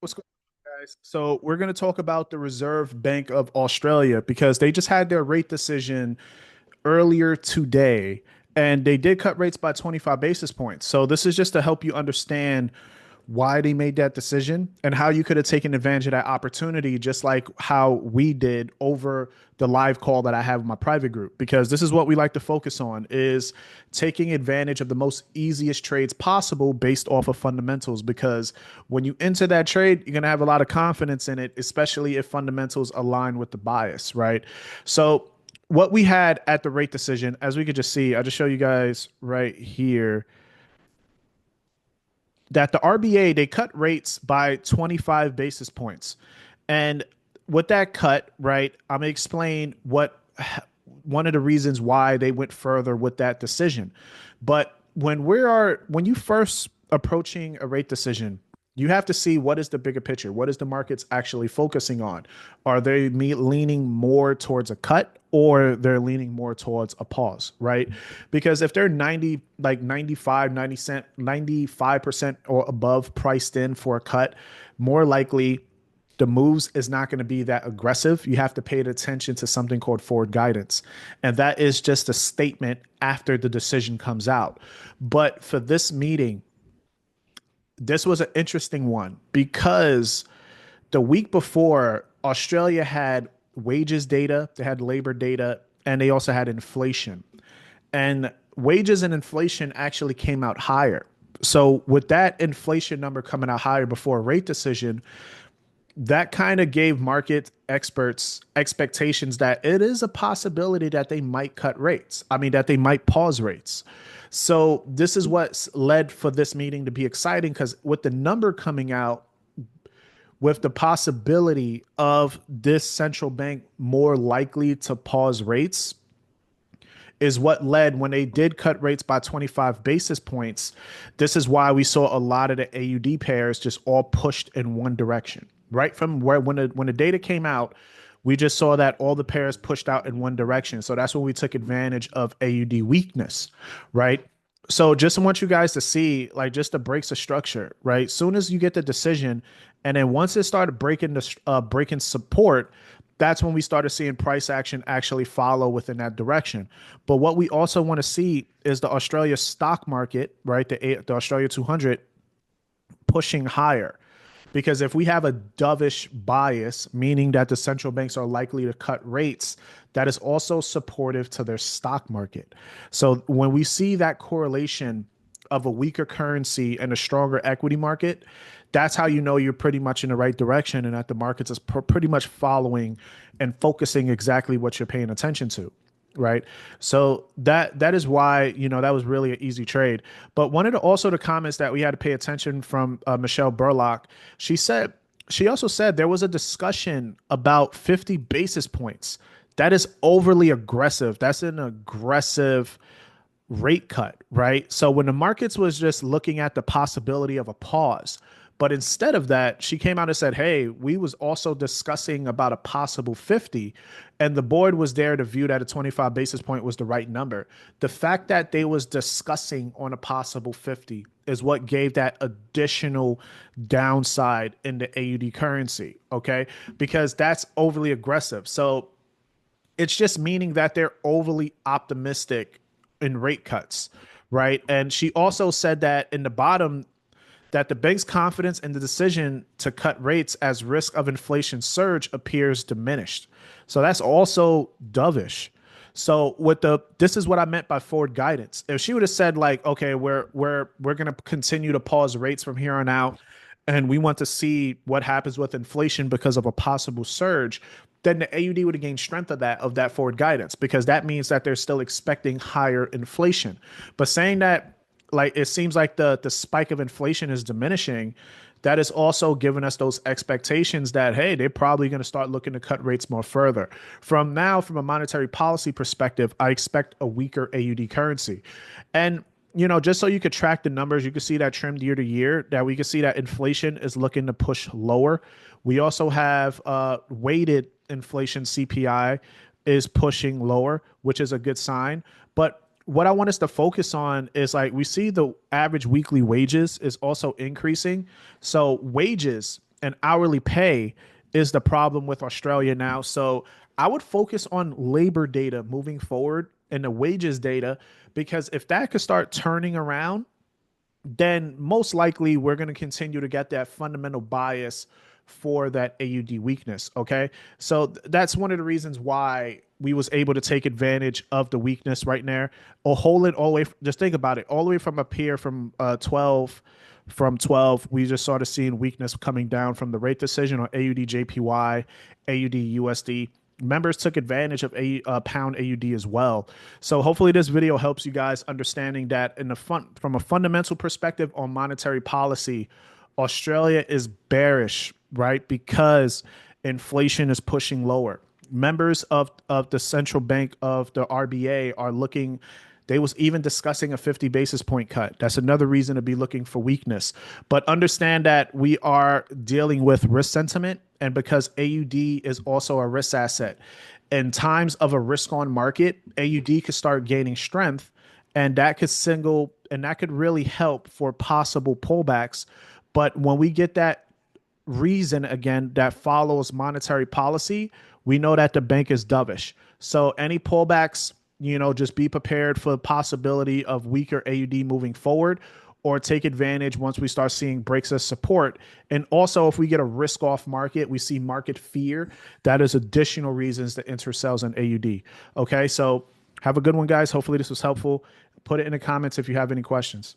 What's going on, guys? So we're going to talk about the Reserve Bank of Australia because they just had their rate decision earlier today, and they did cut rates by 25 basis points. So this is just to help you understand why they made that decision and how you could have taken advantage of that opportunity, just like how we did over the live call that I have in my private group. Because this is what we like to focus on, is taking advantage of the most easiest trades possible based off of fundamentals. Because when you enter that trade, you're going to have a lot of confidence in it, especially if fundamentals align with the bias, right? So what we had at the rate decision, as we could just see, I'll just show you guys right here that the RBA, they cut rates by 25 basis points. And with that cut, right, I'm going to explain what one of the reasons why they went further with that decision. But when you first approaching a rate decision, you have to see what is the bigger picture. What is the markets actually focusing on? Are they leaning more towards a cut, or they're leaning more towards a pause, right? Because if they're 90, like 95, 90 cent, 95% or above priced in for a cut, more likely the moves is not going to be that aggressive. You have to pay attention to something called forward guidance. And that is just a statement after the decision comes out. But for this meeting, this was an interesting one because the week before, Australia had wages data, they had labor data, and they also had inflation. And wages and inflation actually came out higher. So with that inflation number coming out higher before a rate decision, that kind of gave market experts expectations that it is a possibility that they might cut rates. I mean, that they might pause rates. So this is what's led for this meeting to be exciting, because with the number coming out, with the possibility of this central bank more likely to pause rates, is what led when they did cut rates by 25 basis points. This is why we saw a lot of the AUD pairs just all pushed in one direction. Right from where when the data came out, we just saw that all the pairs pushed out in one direction. So that's when we took advantage of AUD weakness, right? So just want you guys to see, like, just the breaks of structure, right? Soon as you get the decision, and then once it started breaking support, that's when we started seeing price action actually follow within that direction. But what we also want to see is the Australia stock market, right? The Australia 200 pushing higher. Because if we have a dovish bias, meaning that the central banks are likely to cut rates, that is also supportive to their stock market. So when we see that correlation of a weaker currency and a stronger equity market, that's how you know you're pretty much in the right direction and that the markets is pretty much following and focusing exactly what you're paying attention to. Right. So that is why, that was really an easy trade. But one of the comments that we had to pay attention from Michelle Burlock, she also said there was a discussion about 50 basis points. That is overly aggressive. That's an aggressive rate cut, right? So when the markets was just looking at the possibility of a pause, but instead of that, she came out and said, hey, we was also discussing about a possible 50, and the board was there to view that a 25 basis point was the right number. The fact that they was discussing on a possible 50 is what gave that additional downside in the AUD currency, okay? Because that's overly aggressive. So it's just meaning that they're overly optimistic in rate cuts, right? And she also said that in the bottom, that the bank's confidence in the decision to cut rates as risk of inflation surge appears diminished. So that's also dovish. So this is what I meant by forward guidance. If she would have said, like, okay, we're going to continue to pause rates from here on out, and we want to see what happens with inflation because of a possible surge, then the AUD would have gained strength of that forward guidance, because that means that they're still expecting higher inflation. But saying that, like, it seems like the spike of inflation is diminishing, that is also giving us those expectations that, hey, they're probably going to start looking to cut rates more further. From a monetary policy perspective, I expect a weaker AUD currency. And, just so you could track the numbers, you can see that trimmed year to year, that we can see that inflation is looking to push lower. We also have weighted inflation CPI is pushing lower, which is a good sign. But what I want us to focus on is, like, we see the average weekly wages is also increasing. So wages and hourly pay is the problem with Australia now. So I would focus on labor data moving forward and the wages data, because if that could start turning around, then most likely we're going to continue to get that fundamental bias for that AUD weakness. Okay. So that's one of the reasons why we was able to take advantage of the weakness right there, or hold it all the way. Just think about it, all the way from up here from 12. From 12, we just started seeing weakness coming down from the rate decision on AUD JPY, AUD USD. Members took advantage of pound AUD as well. So hopefully this video helps you guys understanding that from a fundamental perspective on monetary policy, Australia is bearish, right? Because inflation is pushing lower. Members of the central bank of the RBA are looking, they was even discussing a 50 basis point cut. That's another reason to be looking for weakness. But understand that we are dealing with risk sentiment, and because AUD is also a risk asset, in times of a risk on market, AUD could start gaining strength, and that could really help for possible pullbacks. But when we get that reason again that follows monetary policy, we know that the bank is dovish. So any pullbacks, just be prepared for the possibility of weaker AUD moving forward, or take advantage once we start seeing breaks of support. And also, if we get a risk off market, we see market fear, that is additional reasons to enter sells in AUD. Okay, so have a good one, guys. Hopefully this was helpful. Put it in the comments if you have any questions.